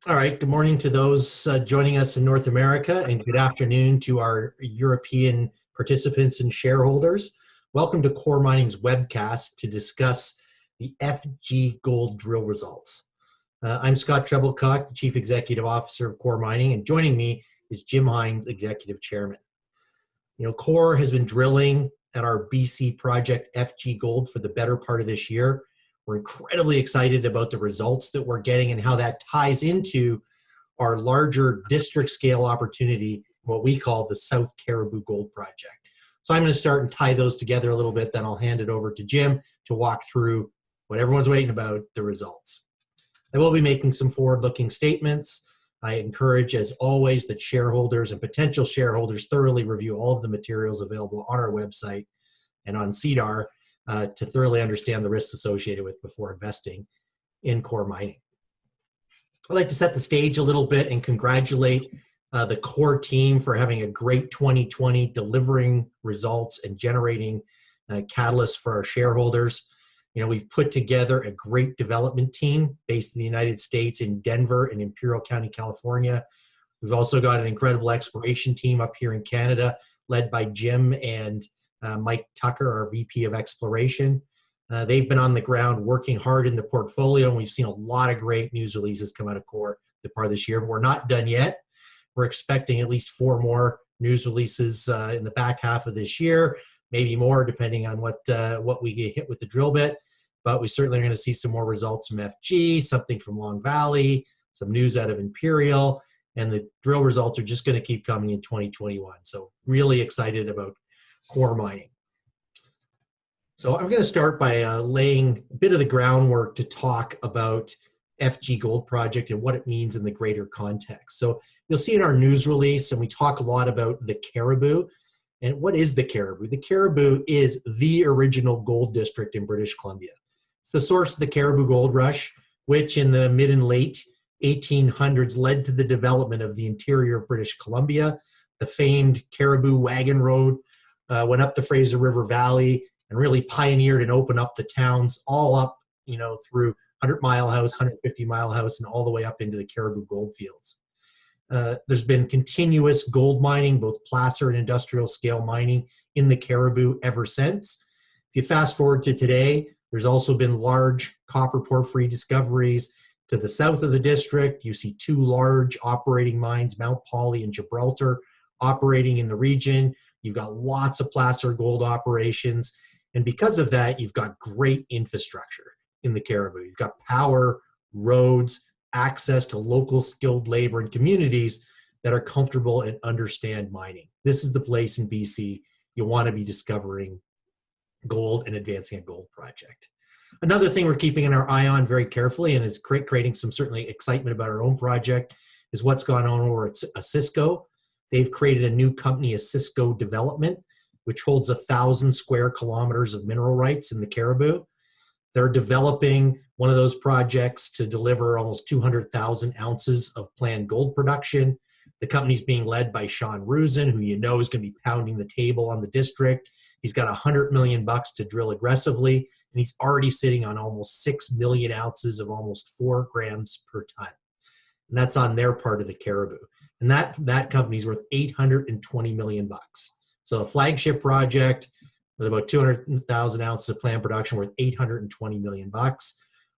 All right, good morning to those joining us in North America, and good afternoon to our European participants and shareholders. Welcome to Core Mining's webcast to discuss the FG Gold drill results. I'm Scott Treblecock, the Chief Executive Officer of Core Mining, and joining me is Jim Hines, Executive Chairman. You know, Core has been drilling at our BC project FG Gold for the better part of this year. We're incredibly excited about the results that we're getting and how that ties into our larger district scale opportunity, what we call the South Cariboo Gold Project. So I'm going to start and tie those together a little bit, then I'll hand it over to Jim to walk through what everyone's waiting about, the results. I will be making some forward-looking statements. I encourage, as always, that shareholders and potential shareholders thoroughly review all of the materials available on our website and on SEDAR to thoroughly understand the risks associated with before investing in Core Mining. I'd like to set the stage a little bit and congratulate the Core team for having a great 2020, delivering results and generating catalysts for our shareholders. You know, we've put together a great development team based in the United States in Denver and Imperial County, California. We've also got an incredible exploration team up here in Canada, led by Jim and Mike Tucker, our VP of Exploration. They've been on the ground working hard in the portfolio, and we've seen a lot of great news releases come out of Core the part of this year. But we're not done yet. We're expecting at least 4 more news releases in the back half of this year, maybe more depending on what we get hit with the drill bit. But we certainly are going to see some more results from FG, something from Long Valley, some news out of Imperial, and the drill results are just going to keep coming in 2021. So really excited about Core Mining. So I'm going to start by laying a bit of the groundwork to talk about FG Gold Project and what it means in the greater context. So you'll see in our news release, and we talk a lot about the Cariboo. And what is the Cariboo? The Cariboo is the original gold district in British Columbia. It's the source of the Cariboo Gold Rush, which in the mid and late 1800s led to the development of the interior of British Columbia. The famed Cariboo Wagon Road went up the Fraser River Valley and really pioneered and opened up the towns all up, you know, through 100 Mile House, 150 Mile House, and all the way up into the Cariboo gold fields. There's been continuous gold mining, both placer and industrial scale mining in the Cariboo ever since. If you fast forward to today, there's also been large copper porphyry discoveries to the south of the district. You see 2 large operating mines, Mount Polley and Gibraltar, operating in the region. You've got lots of placer gold operations. And because of that, you've got great infrastructure in the Cariboo. You've got power, roads, access to local skilled labor and communities that are comfortable and understand mining. This is the place in BC you want to be discovering gold and advancing a gold project. Another thing we're keeping an eye on very carefully and is creating some certainly excitement about our own project is what's gone on over at Osisko. They've created a new company, Osisko Development, which holds 1,000 square kilometers of mineral rights in the Cariboo. They're developing one of those projects to deliver almost 200,000 ounces of planned gold production. The company's being led by Sean Roosen, who you know is going to be pounding the table on the district. He's got $100 million to drill aggressively, and he's already sitting on almost 6 million ounces of almost 4 grams per ton. And that's on their part of the Cariboo. And that company's worth $820 million. So the flagship project with about 200,000 ounces of planned production worth $820 million.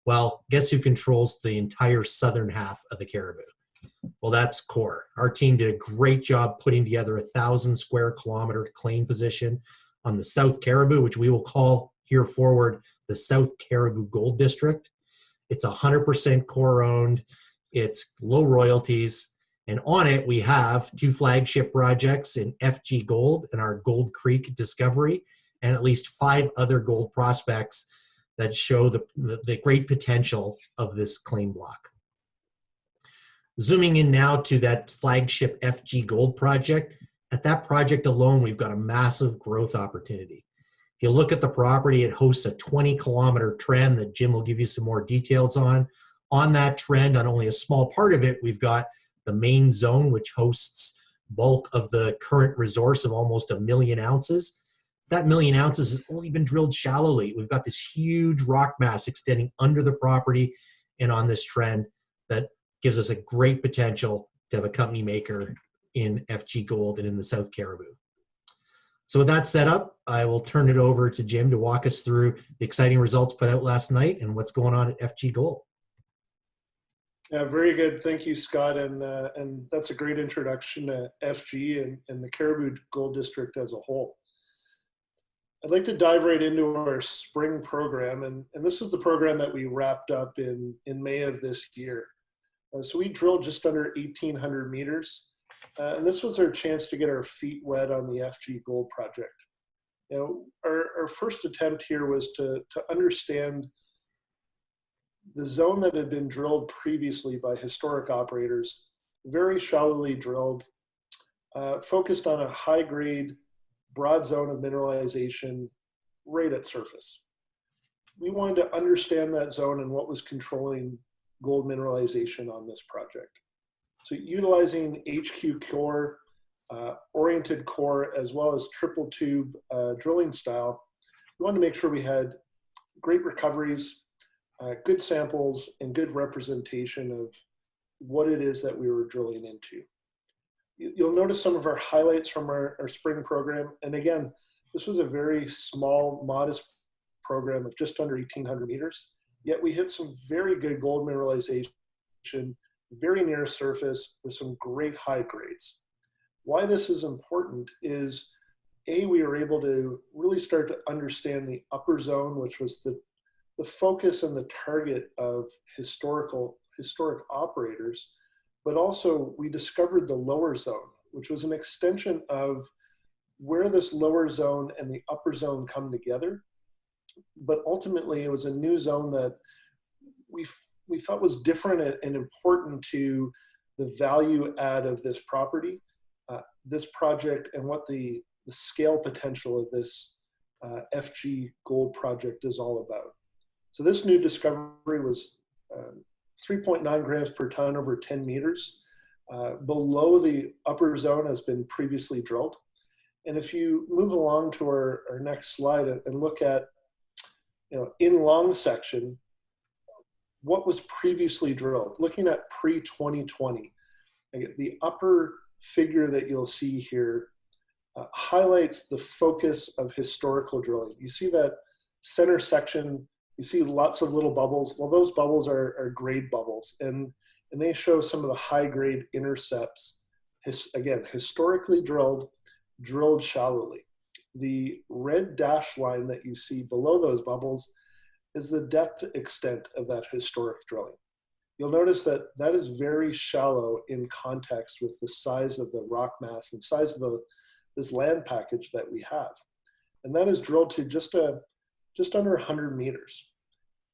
Well, guess who controls the entire southern half of the Cariboo? Well, that's Core. Our team did a great job putting together 1,000 square kilometer claim position on the South Cariboo, which we will call here forward the South Cariboo Gold District. It's 100% Core owned. It's low royalties. And on it, we have 2 flagship projects in FG Gold and our Gold Creek discovery, and at least 5 other gold prospects that show the great potential of this claim block. Zooming in now to that flagship FG Gold project, at that project alone, we've got a massive growth opportunity. If you look at the property, it hosts a 20-kilometer trend that Jim will give you some more details on. On that trend, on only a small part of it, we've got the main zone, which hosts bulk of the current resource of almost 1 million ounces. That 1 million ounces has only been drilled shallowly. We've got this huge rock mass extending under the property and on this trend that gives us a great potential to have a company maker in FG Gold and in the South Cariboo. So with that set up, I will turn it over to Jim to walk us through the exciting results put out last night and what's going on at FG Gold. Yeah, very good. Thank you, Scott. And that's a great introduction to FG and the Cariboo Gold District as a whole. I'd like to dive right into our spring program. And this was the program that we wrapped up in May of this year. So we drilled just under 1,800 meters. And this was our chance to get our feet wet on the FG Gold project. You know, our first attempt here was to understand the zone that had been drilled previously by historic operators, very shallowly drilled, focused on a high-grade, broad zone of mineralization right at surface. We wanted to understand that zone and what was controlling gold mineralization on this project. So utilizing HQ core, oriented core, as well as triple tube drilling style, we wanted to make sure we had great recoveries, good samples, and good representation of what it is that we were drilling into. You'll notice some of our highlights from our spring program. And again, this was a very small, modest program of just under 1,800 meters, yet we hit some very good gold mineralization, very near surface with some great high grades. Why this is important is, A, we were able to really start to understand the upper zone, which was the focus and the target of historic operators, but also we discovered the lower zone, which was an extension of where this lower zone and the upper zone come together. But ultimately it was a new zone that we thought was different and important to the value add of this property, this project, and what the scale potential of this FG Gold project is all about. So this new discovery was 3.9 grams per ton over 10 meters, below the upper zone has been previously drilled. And if you move along to our next slide and look at, in long section, what was previously drilled, looking at pre-2020, the upper figure that you'll see here highlights the focus of historical drilling. You see that center section, you see lots of little bubbles. Well, those bubbles are grade bubbles, and they show some of the high grade intercepts. Again, historically drilled shallowly. The red dashed line that you see below those bubbles is the depth extent of that historic drilling. You'll notice that that is very shallow in context with the size of the rock mass and size of this land package that we have. And that is drilled to just under 100 meters.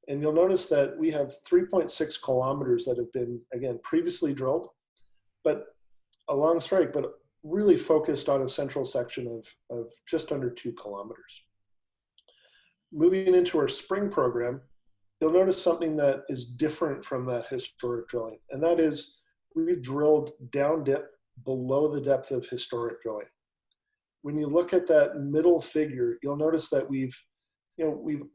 And you'll notice that we have 3.6 kilometers that have been, again, previously drilled, but along strike, but really focused on a central section of just under 2 kilometers. Moving into our spring program, you'll notice something that is different from that historic drilling, and that is we've drilled down dip below the depth of historic drilling. When you look at that middle figure, you'll notice that we've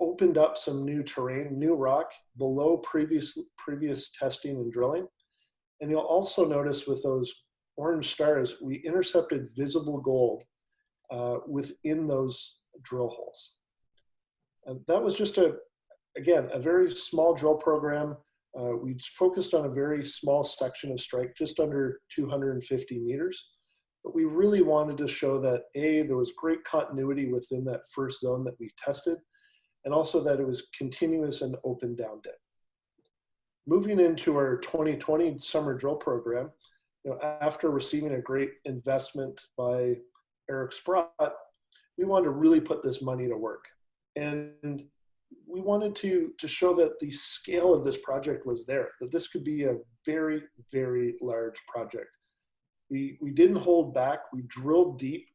opened up some new terrain, new rock below previous testing and drilling. And you'll also notice with those orange stars, we intercepted visible gold within those drill holes. And that was just again, a very small drill program. We focused on a very small section of strike, just under 250 meters. But we really wanted to show that, A, there was great continuity within that first zone that we tested, and also that it was continuous and open down dip. Moving into our 2020 summer drill program, after receiving a great investment by Eric Sprott, we wanted to really put this money to work. And we wanted to show that the scale of this project was there, that this could be a very, very large project. We didn't hold back, we drilled deep.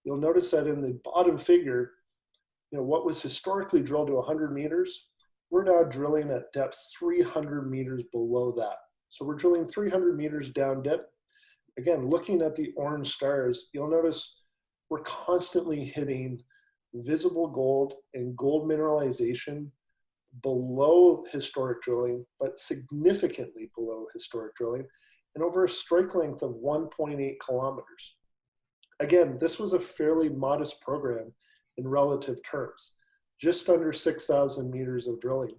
You'll notice that in the bottom figure, what was historically drilled to 100 meters, we're now drilling at depths 300 meters below that. So we're drilling 300 meters down dip. Again, looking at the orange stars, you'll notice we're constantly hitting visible gold and gold mineralization below historic drilling, but significantly below historic drilling, and over a strike length of 1.8 kilometers. Again, this was a fairly modest program in relative terms, just under 6,000 meters of drilling.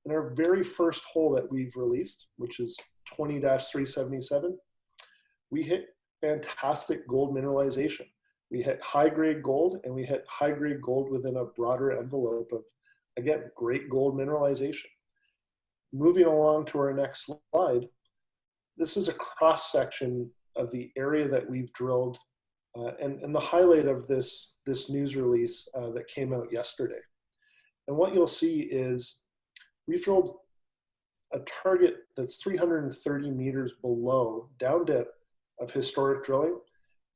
In our very first hole that we've released, which is 20-377, we hit fantastic gold mineralization. We hit high-grade gold, and we hit high-grade gold within a broader envelope of, again, great gold mineralization. Moving along to our next slide, this is a cross-section of the area that we've drilled, and the highlight of this news release that came out yesterday. And what you'll see is we've drilled a target that's 330 meters below, down dip, of historic drilling,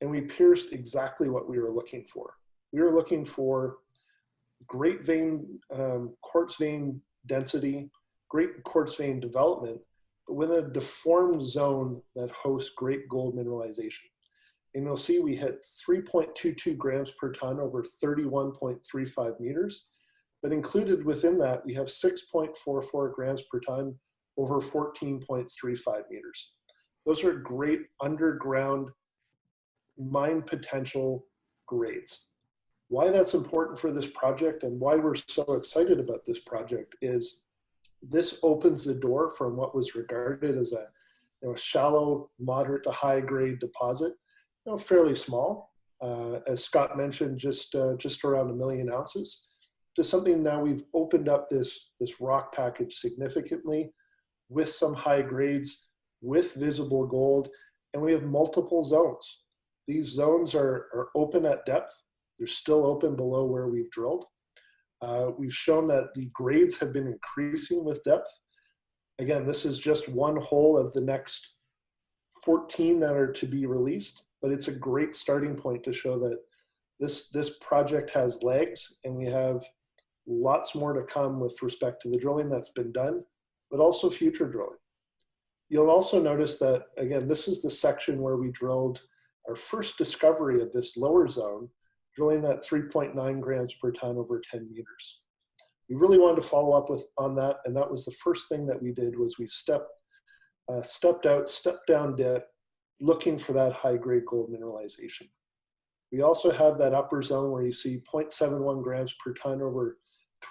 and we pierced exactly what we were looking for. We were looking for great vein, quartz vein density, great quartz vein development, but with a deformed zone that hosts great gold mineralization. And you'll see we hit 3.22 grams per ton over 31.35 meters, but included within that, we have 6.44 grams per ton over 14.35 meters. Those are great underground mine potential grades. Why that's important for this project and why we're so excited about this project is this opens the door from what was regarded as a shallow, moderate to high grade deposit, fairly small, as Scott mentioned, just around 1 million ounces, to something now we've opened up this rock package significantly with some high grades, with visible gold, and we have multiple zones. These zones are open at depth. They're still open below where we've drilled. We've shown that the grades have been increasing with depth. Again, this is just one hole of the next 14 that are to be released, but it's a great starting point to show that this project has legs, and we have lots more to come with respect to the drilling that's been done, but also future drilling. You'll also notice that, again, this is the section where we drilled our first discovery of this lower zone, drilling that 3.9 grams per ton over 10 meters. We really wanted to follow up on that, and that was the first thing that we did was we stepped down dip, looking for that high-grade gold mineralization. We also have that upper zone where you see 0.71 grams per ton over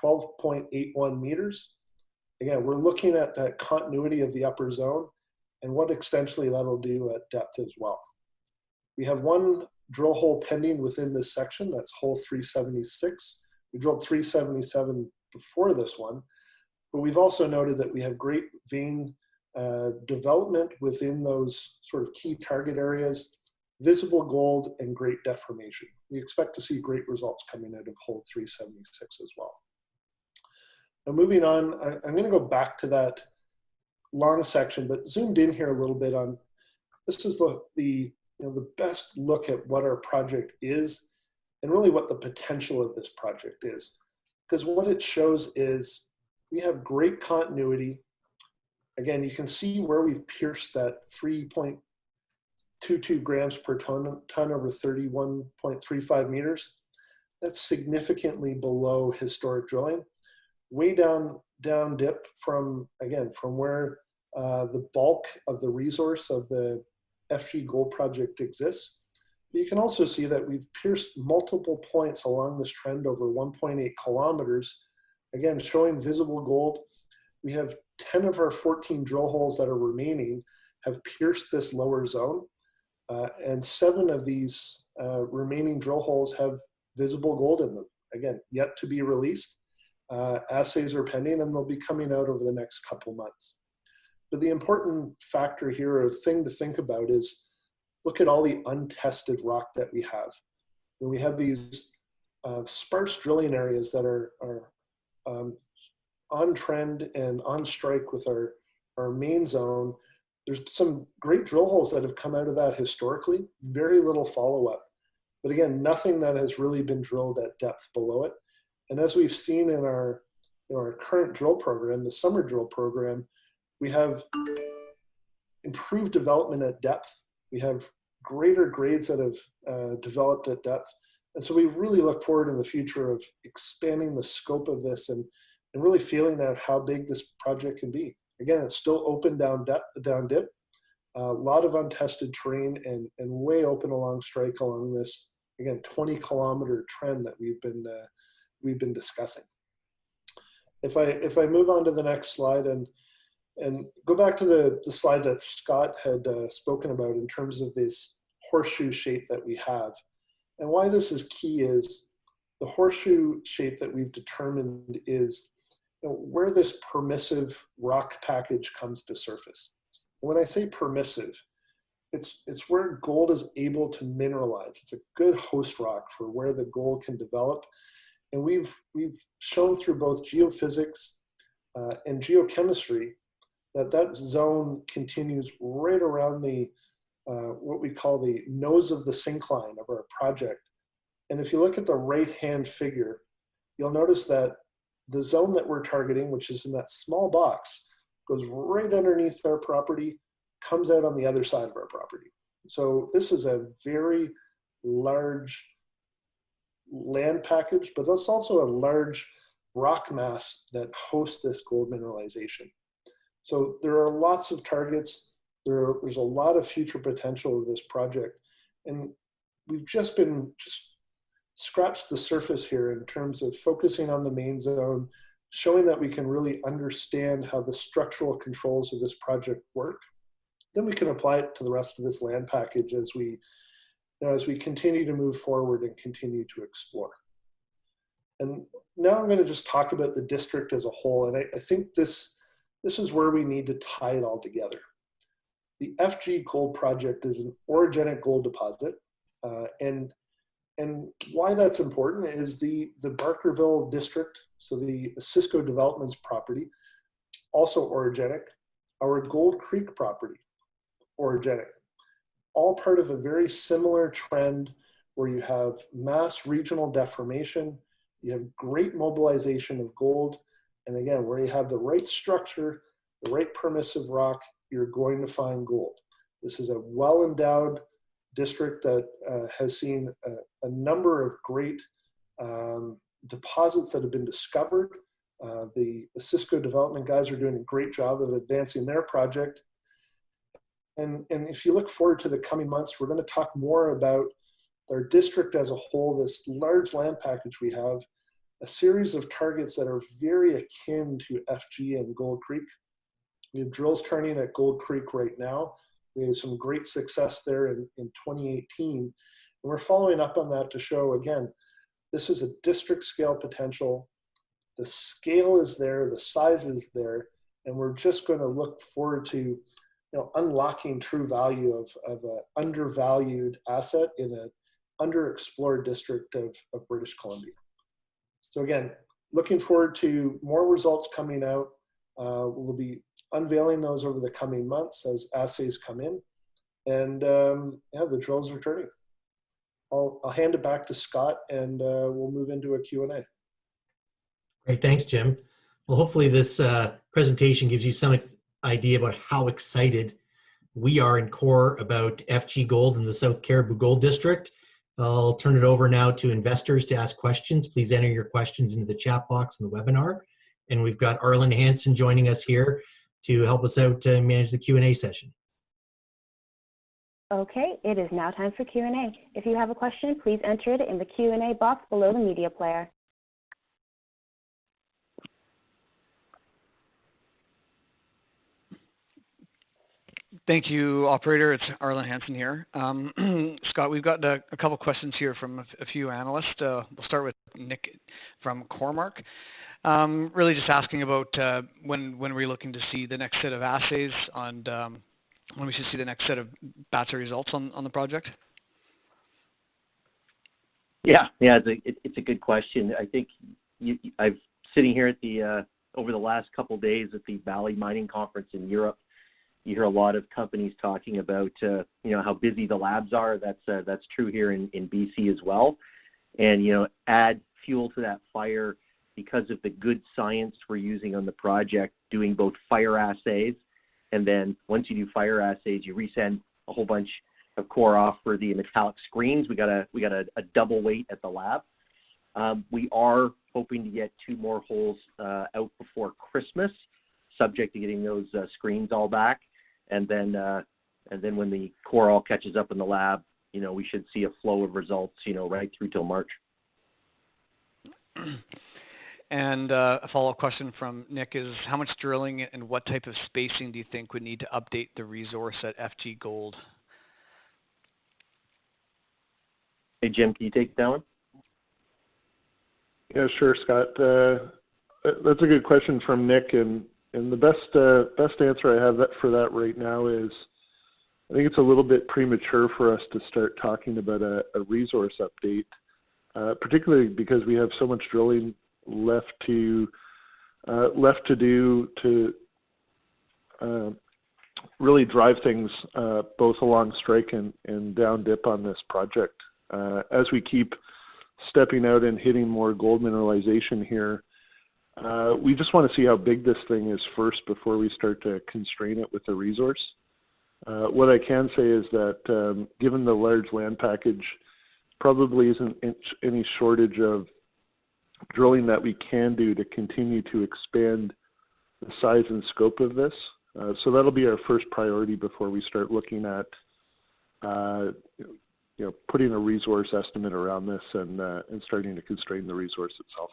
12.81 meters. Again, we're looking at that continuity of the upper zone and what extensionally that'll do at depth as well. We have one drill hole pending within this section, that's hole 376. We drilled 377 before this one, but we've also noted that we have great vein development within those sort of key target areas, visible gold, and great deformation. We expect to see great results coming out of hole 376 as well. Now moving on, I'm going to go back to that long section, but zoomed in here a little bit on, this is the best look at what our project is and really what the potential of this project is. Because what it shows is we have great continuity. Again, you can see where we've pierced that 3.22 grams per ton over 31.35 meters. That's significantly below historic drilling. Way down dip from where the bulk of the resource of the FG Gold Project exists. But you can also see that we've pierced multiple points along this trend over 1.8 kilometers, again, showing visible gold. We have 10 of our 14 drill holes that are remaining have pierced this lower zone, and 7 of these remaining drill holes have visible gold in them. Again, yet to be released. Assays are pending, and they'll be coming out over the next couple months. But the important factor here, or thing to think about, is look at all the untested rock that we have. And we have these sparse drilling areas that are on trend and on strike with our main zone. There's some great drill holes that have come out of that historically, very little follow-up. But again, nothing that has really been drilled at depth below it. And as we've seen in our current drill program, the summer drill program, we have improved development at depth. We have greater grades that have developed at depth. And so we really look forward in the future of expanding the scope of this and really feeling out how big this project can be. Again, it's still open down dip, a lot of untested terrain, and way open along strike along this, again, 20-kilometer trend that we've been discussing. If I move on to the next slide and go back to the slide that Scott had spoken about in terms of this horseshoe shape that we have, and why this is key is the horseshoe shape that we've determined is where this permissive rock package comes to surface. When I say permissive, it's where gold is able to mineralize. It's a good host rock for where the gold can develop. And we've shown through both geophysics and geochemistry that zone continues right around the what we call the nose of the syncline of our project. And if you look at the right-hand figure, you'll notice that the zone that we're targeting, which is in that small box, goes right underneath our property, comes out on the other side of our property. So this is a very large land package, but it's also a large rock mass that hosts this gold mineralization. So there are lots of targets. There's a lot of future potential of this project. And we've just scratched the surface here in terms of focusing on the main zone, showing that we can really understand how the structural controls of this project work. Then we can apply it to the rest of this land package as we continue to move forward and continue to explore. And now I'm going to just talk about the district as a whole. And I think this is where we need to tie it all together. The FG Gold Project is an orogenic gold deposit. And why that's important is the Barkerville district, so the Osisko Development's property, also orogenic. Our Gold Creek property, orogenic. All part of a very similar trend where you have mass regional deformation, you have great mobilization of gold, and again, where you have the right structure, the right permissive rock, you're going to find gold. This is a well-endowed district that has seen a number of great deposits that have been discovered. The Osisko Development guys are doing a great job of advancing their project. And if you look forward to the coming months, we're going to talk more about our district as a whole, this large land package we have, a series of targets that are very akin to FG and Gold Creek. We have drills turning at Gold Creek right now. We had some great success there in 2018. And we're following up on that to show, again, this is a district scale potential. The scale is there, the size is there, and we're just going to look forward to unlocking true value of an undervalued asset in an underexplored district of British Columbia. So again, looking forward to more results coming out. We'll be unveiling those over the coming months as assays come in. And yeah, the drills are turning. I'll hand it back to Scott and we'll move into a Q&A. Great, thanks, Jim. Well, hopefully this presentation gives you some idea about how excited we are in Core about FG Gold in the South Cariboo Gold District. I'll turn it over now to investors to ask questions. Please enter your questions into the chat box in the webinar. And we've got Arlen Hansen joining us here to help us out to manage the Q&A session. Okay, it is now time for Q&A. If you have a question, please enter it in the Q&A box below the media player. Thank you, operator. It's Arlen Hansen here. Scott, we've got a couple questions here from a few analysts. We'll start with Nick from Cormark. Really just asking about when we're looking to see the next set of assays and when we should see the next set of batch of results on the project. Yeah, it's a good question. I think I've sitting here at the over the last couple of days at the Valley Mining Conference in Europe. You hear a lot of companies talking about how busy the labs are. That's true here in BC as well. And add fuel to that fire because of the good science we're using on the project, doing both fire assays, and then once you do fire assays, you resend a whole bunch of core off for the metallic screens. We got a double weight at the lab. We are hoping to get 2 more holes out before Christmas, subject to getting those screens all back. And then when the core all catches up in the lab, we should see a flow of results, right through till March. And a follow-up question from Nick is, how much drilling and what type of spacing do you think would need to update the resource at FG Gold? Hey, Jim, can you take that one? Yeah, sure, Scott. That's a good question from Nick, and the best answer I have for that right now is I think it's a little bit premature for us to start talking about a resource update, particularly because we have so much drilling left to do to really drive things both along strike and down dip on this project. As we keep stepping out and hitting more gold mineralization here, we just want to see how big this thing is first before we start to constrain it with the resource. What I can say is that given the large land package, probably isn't any shortage of drilling that we can do to continue to expand the size and scope of this. So that'll be our first priority before we start looking at putting a resource estimate around this and starting to constrain the resource itself.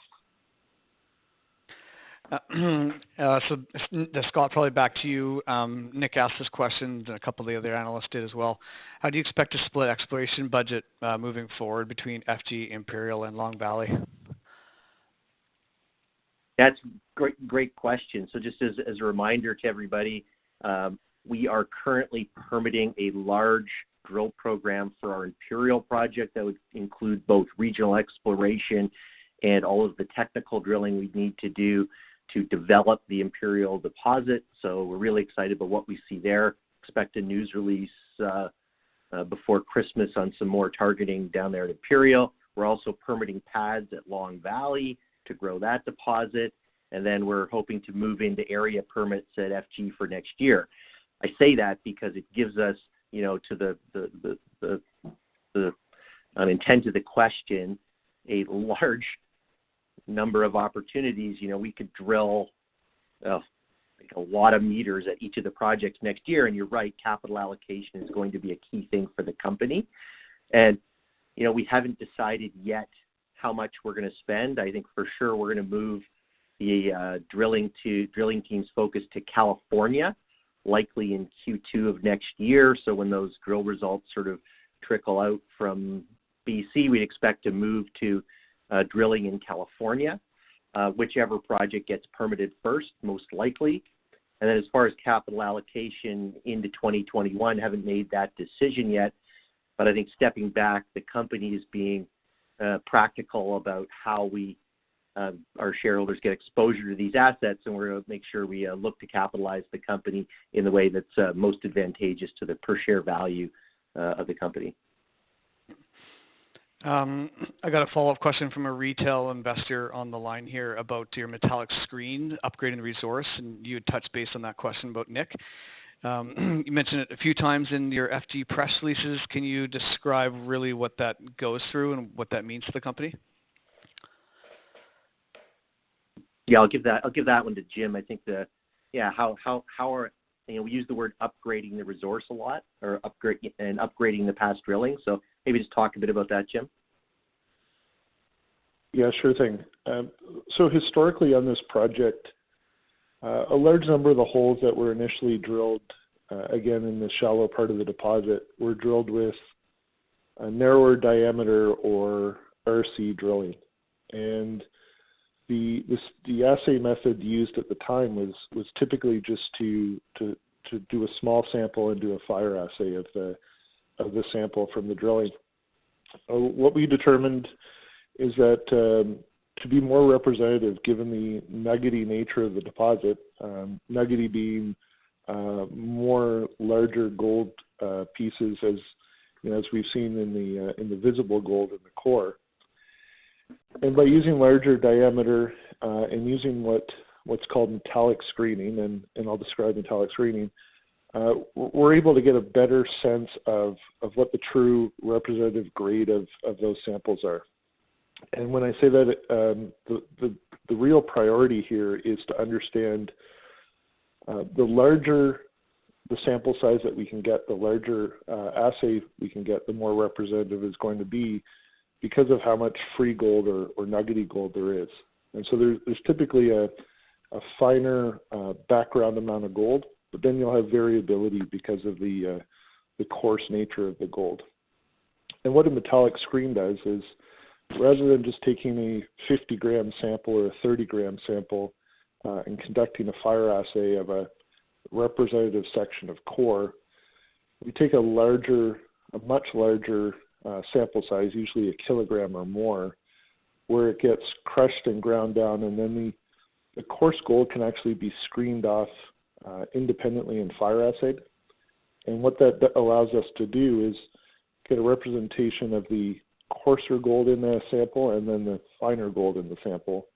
So Scott, probably back to you. Nick asked this question, and a couple of the other analysts did as well. How do you expect to split exploration budget moving forward between FG, Imperial, and Long Valley? That's great question. So just as a reminder to everybody, we are currently permitting a large drill program for our Imperial project that would include both regional exploration and all of the technical drilling we need to do to develop the Imperial deposit. So we're really excited about what we see there. Expect a news release before Christmas on some more targeting down there at Imperial. We're also permitting pads at Long Valley to grow that deposit. And then we're hoping to move into area permits at FG for next year. I say that because it gives us, to the intent of the question, a large number of opportunities. We could drill a lot of meters at each of the projects next year. And you're right, capital allocation is going to be a key thing for the company. And, we haven't decided yet how much we're going to spend. I think for sure we're going to move the drilling team's focus to California, likely in Q2 of next year. So when those drill results sort of trickle out from BC, we'd expect to move to drilling in California, whichever project gets permitted first, most likely. And then as far as capital allocation into 2021, haven't made that decision yet. But I think stepping back, the company is being practical about how our shareholders get exposure to these assets, and we're going to make sure we look to capitalize the company in the way that's most advantageous to the per share value of the company. I got a follow-up question from a retail investor on the line here about your metallic screen, upgrading the resource, and you had touched base on that question about Nick. You mentioned it a few times in your FG press releases. Can you describe really what that goes through and what that means to the company? Yeah, I'll give that one to Jim. I think how are we use the word upgrading the resource a lot, or upgrading the past drilling. So maybe just talk a bit about that, Jim. Yeah, sure thing. So historically on this project, a large number of the holes that were initially drilled, again in the shallow part of the deposit, were drilled with a narrower diameter or RC drilling, and the assay method used at the time was typically just to do a small sample and do a fire assay of the sample from the drilling. What we determined is that to be more representative, given the nuggety nature of the deposit, nuggety being more larger gold pieces as we've seen in the visible gold in the core. And by using larger diameter and using what's called metallic screening, and I'll describe metallic screening, we're able to get a better sense of what the true representative grade of those samples are. And when I say that, the real priority here is to understand the larger the sample size that we can get, the larger assay we can get, the more representative it's going to be because of how much free gold or nuggety gold there is. And so there's typically a finer background amount of gold, but then you'll have variability because of the coarse nature of the gold. And what a metallic screen does is, rather than just taking a 50-gram sample or a 30-gram sample and conducting a fire assay of a representative section of core, we take a much larger sample size, usually a kilogram or more, where it gets crushed and ground down, and then the coarse gold can actually be screened off independently and fire assayed. And what that allows us to do is get a representation of the coarser gold in the sample and then the finer gold in the sample.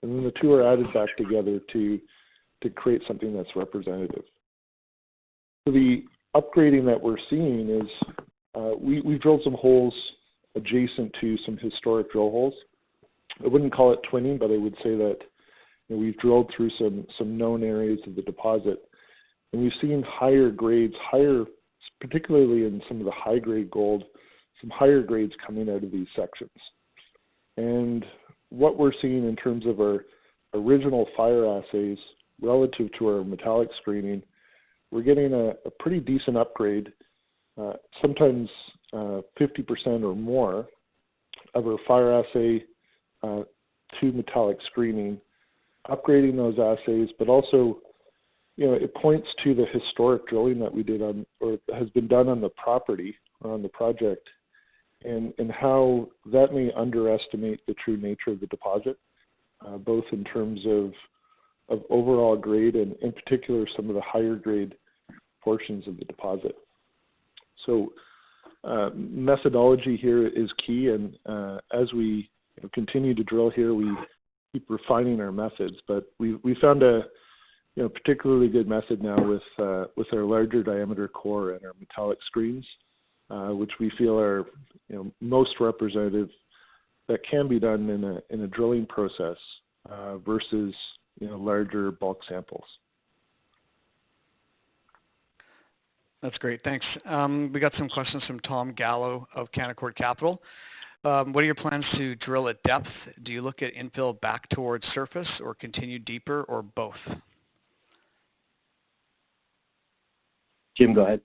And then the two are added back together to create something that's representative. So the upgrading that we're seeing is we've drilled some holes adjacent to some historic drill holes. I wouldn't call it twinning, but I would say that we've drilled through some known areas of the deposit, and we've seen higher grades, particularly in some of the high-grade gold, some higher grades coming out of these sections. And what we're seeing in terms of our original fire assays relative to our metallic screening, we're getting a pretty decent upgrade, sometimes 50% or more of our fire assay to metallic screening, upgrading those assays, but also, it points to the historic drilling that we did or has been done on the property or on the project, and how that may underestimate the true nature of the deposit, both in terms of overall grade and in particular some of the higher grade portions of the deposit. So methodology here is key, and as we continue to drill here, we keep refining our methods, but we found a particularly good method now with our larger diameter core and our metallic screens, which we feel are most representative that can be done in a drilling process versus larger bulk samples. That's great. Thanks. We got some questions from Tom Gallo of Canaccord Capital. What are your plans to drill at depth? Do you look at infill back towards surface or continue deeper, or both? Jim, go ahead.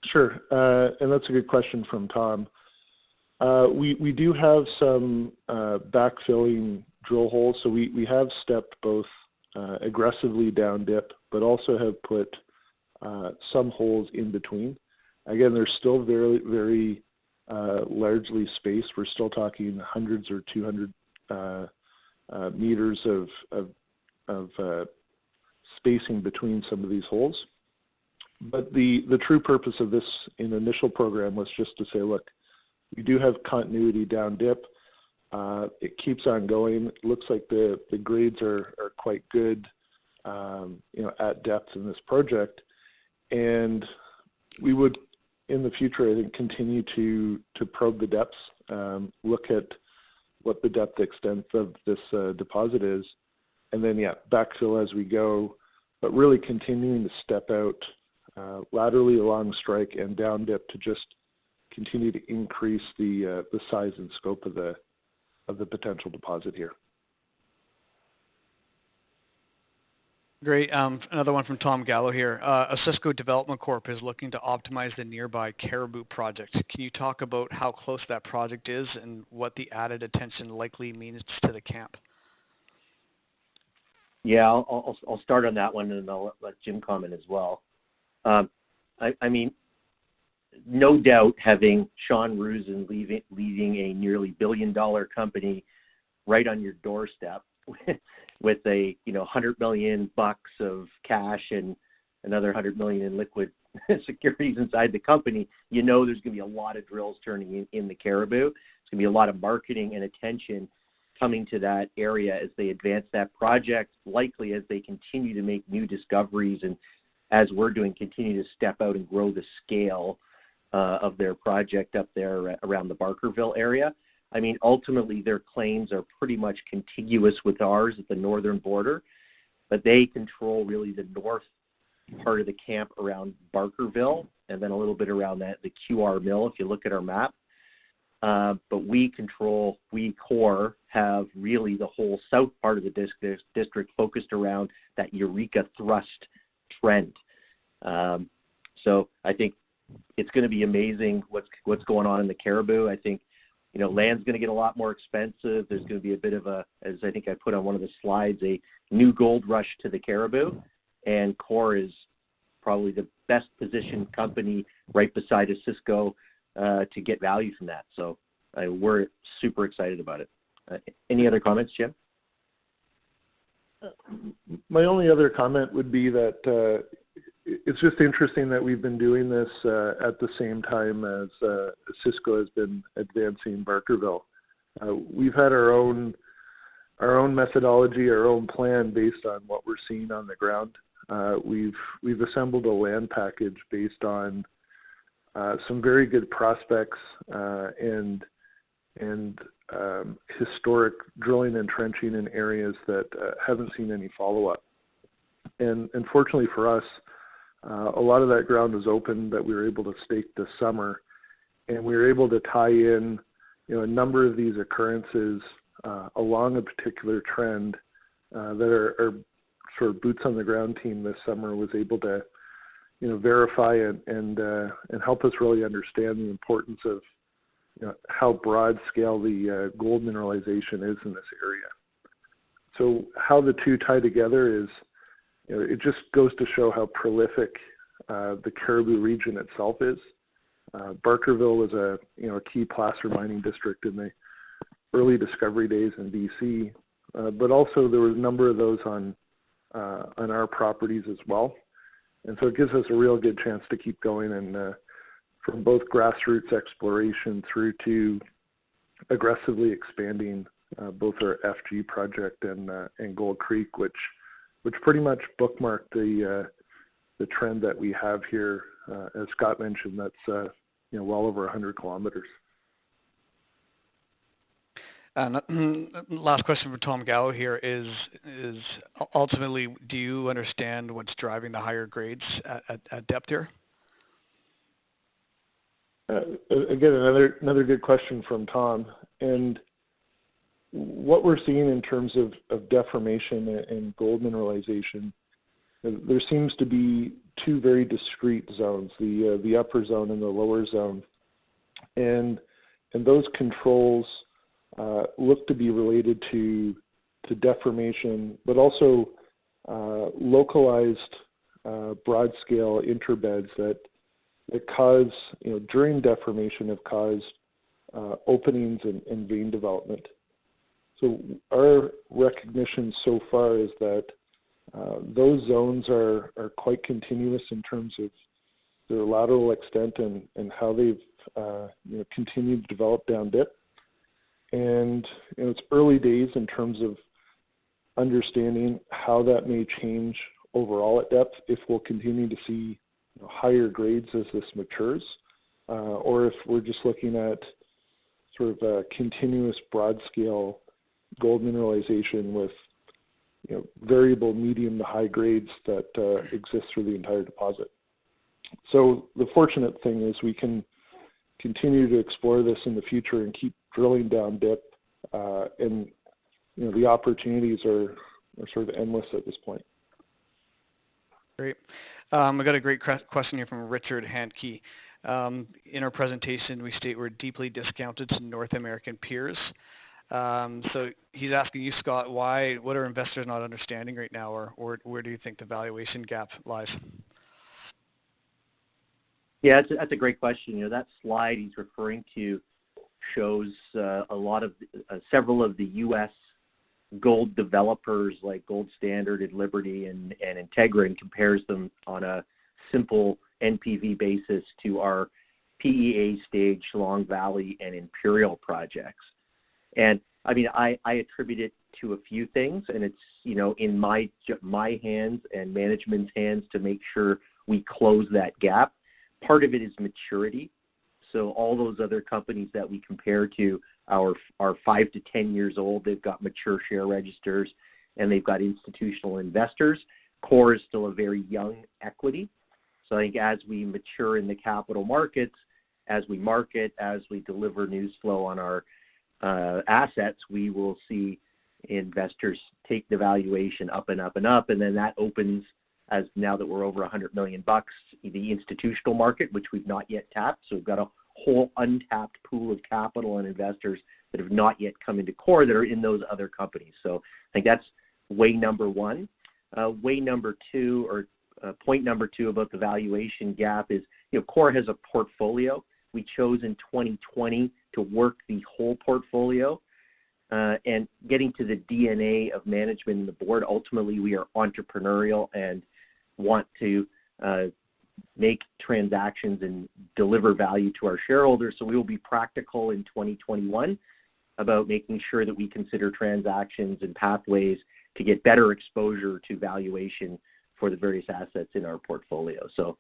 Sure, and that's a good question from Tom. We do have some backfilling drill holes, so we have stepped both aggressively down dip, but also have put some holes in between. Again, they're still very, very largely spaced. We're still talking hundreds or 200 meters of spacing between some of these holes. But the true purpose of this initial program was just to say, look, we do have continuity down dip. It keeps on going. It looks like the grades are quite good, at depth in this project. And we would, in the future, I think, continue to probe the depths, look at what the depth extent of this deposit is, and then, backfill as we go, but really continuing to step out laterally along strike and down dip to just continue to increase the size and scope of the potential deposit here. Great. Another one from Tom Gallo here. Osisko Development Corp is looking to optimize the nearby Cariboo project. Can you talk about how close that project is and what the added attention likely means to the camp? Yeah, I'll start on that one, and I'll let Jim comment as well. I mean, no doubt having Sean Roosen leading a nearly $1 billion company right on your doorstep with a $100 million of cash and another $100 million in liquid securities inside the company, there's going to be a lot of drills turning in the Cariboo. It's going to be a lot of marketing and attention coming to that area as they advance that project, likely as they continue to make new discoveries and, as we're doing, continue to step out and grow the scale of their project up there around the Barkerville area. I mean, ultimately their claims are pretty much contiguous with ours at the northern border, but they control really the north part of the camp around Barkerville and then a little bit around the QR mill if you look at our map. But we Core have really the whole south part of the district focused around that Eureka thrust trend. So I think it's going to be amazing what's going on in the Cariboo. I think, land's going to get a lot more expensive. There's going to be a bit of as I think I put on one of the slides, a new gold rush to the Cariboo. And Core is probably the best positioned company right beside Osisko to get value from that. So we're super excited about it. Any other comments, Jim? My only other comment would be that it's just interesting that we've been doing this at the same time as Osisko has been advancing Barkerville. We've had our own methodology, our own plan based on what we're seeing on the ground. We've assembled a land package based on some very good prospects and historic drilling and trenching in areas that haven't seen any follow-up. And fortunately for us, a lot of that ground was open that we were able to stake this summer, and we were able to tie in, a number of these occurrences along a particular trend that our sort of boots on the ground team this summer was able to, verify and help us really understand the importance of, how broad scale the gold mineralization is in this area. So how the two tie together is, it just goes to show how prolific the Cariboo region itself is. Barkerville was a key placer mining district in the early discovery days in BC, but also there was a number of those on our properties as well. And so it gives us a real good chance to keep going and from both grassroots exploration through to aggressively expanding both our FG project and Gold Creek, which pretty much bookmarked the trend that we have here. As Scott mentioned, that's well over 100 kilometers. And last question for Tom Gallo here is ultimately, do you understand what's driving the higher grades at depth here? Again, another good question from Tom. And what we're seeing in terms of deformation and gold mineralization, there seems to be two very discrete zones, the upper zone and the lower zone. And those controls look to be related to deformation, but also localized broad-scale interbeds that cause, during deformation have caused openings and vein development. So our recognition so far is that those zones are quite continuous in terms of their lateral extent and how they've continued to develop down dip. And it's early days in terms of understanding how that may change overall at depth, if we'll continue to see higher grades as this matures, or if we're just looking at sort of a continuous broad-scale gold mineralization with variable medium to high grades that exist through the entire deposit. So the fortunate thing is we can continue to explore this in the future and keep drilling down dip, and the opportunities are sort of endless at this point. Great. We got a great question here from Richard Handke. In our presentation, we state we're deeply discounted to North American peers. So he's asking you, Scott, what are investors not understanding right now, or where do you think the valuation gap lies? Yeah, that's a great question. That slide he's referring to shows several of the U.S. gold developers like Gold Standard and Liberty and Integra, and compares them on a simple NPV basis to our PEA stage Long Valley and Imperial projects. And I mean, I attribute it to a few things, and it's in my hands and management's hands to make sure we close that gap. Part of it is maturity. So all those other companies that we compare to are 5 to 10 years old. They've got mature share registers and they've got institutional investors. Core is still a very young equity. So I think as we mature in the capital markets, as we market, as we deliver news flow on our assets, we will see investors take the valuation up and up and up. And then that opens, as now that we're over $100 million, the institutional market, which we've not yet tapped. So we've got a whole untapped pool of capital and investors that have not yet come into Core that are in those other companies. So I think that's way number one. Way number two, or point number two about the valuation gap is, Core has a portfolio. We chose in 2020 to work the whole portfolio. And getting to the DNA of management and the board, ultimately we are entrepreneurial and want to make transactions and deliver value to our shareholders. So we will be practical in 2021 about making sure that we consider transactions and pathways to get better exposure to valuation for the various assets in our portfolio. So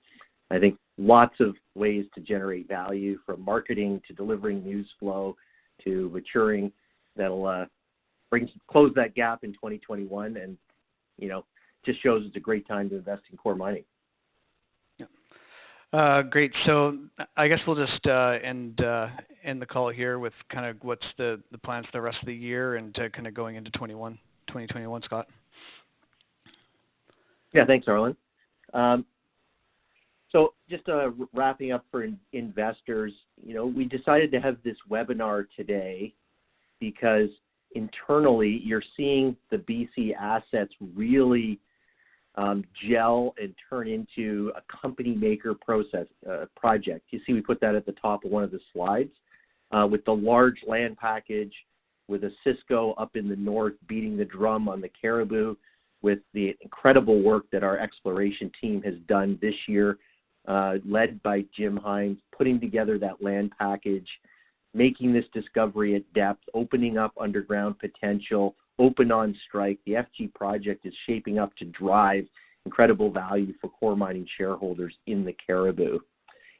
I think lots of ways to generate value, from marketing to delivering news flow to maturing, that'll close that gap in 2021, and just shows it's a great time to invest in Core Mining. Great. So I guess we'll just end the call here with kind of what's the plans for the rest of the year and kind of going into 2021, Scott. Yeah, thanks, Arlen. So just wrapping up for investors, we decided to have this webinar today because internally you're seeing the BC assets really gel and turn into a company maker project. You see we put that at the top of one of the slides with the large land package, with Osisko up in the north beating the drum on the Cariboo, with the incredible work that our exploration team has done this year, led by Jim Hines, putting together that land package, making this discovery at depth, opening up underground potential, open on strike. The FG project is shaping up to drive incredible value for Core Mining shareholders in the Cariboo.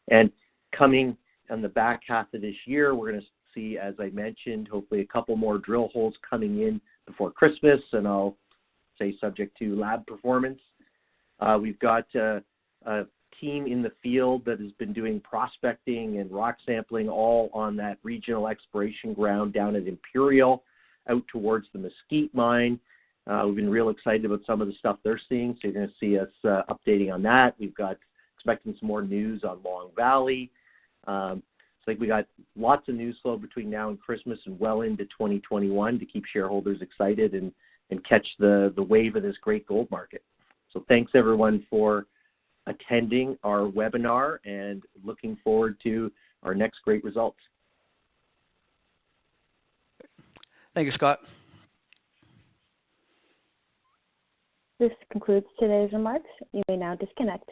And coming on the back half of this year, we're going to see, as I mentioned, hopefully a couple more drill holes coming in before Christmas, and I'll say subject to lab performance. We've got a team in the field that has been doing prospecting and rock sampling all on that regional exploration ground down at Imperial, out towards the Mesquite mine. We've been real excited about some of the stuff they're seeing, so you're going to see us updating on that. We've got expecting some more news on Long Valley. So I think we got lots of news flow between now and Christmas and well into 2021 to keep shareholders excited and catch the wave of this great gold market. So thanks everyone for attending our webinar and looking forward to our next great results. Thank you, Scott. This concludes today's remarks. You may now disconnect.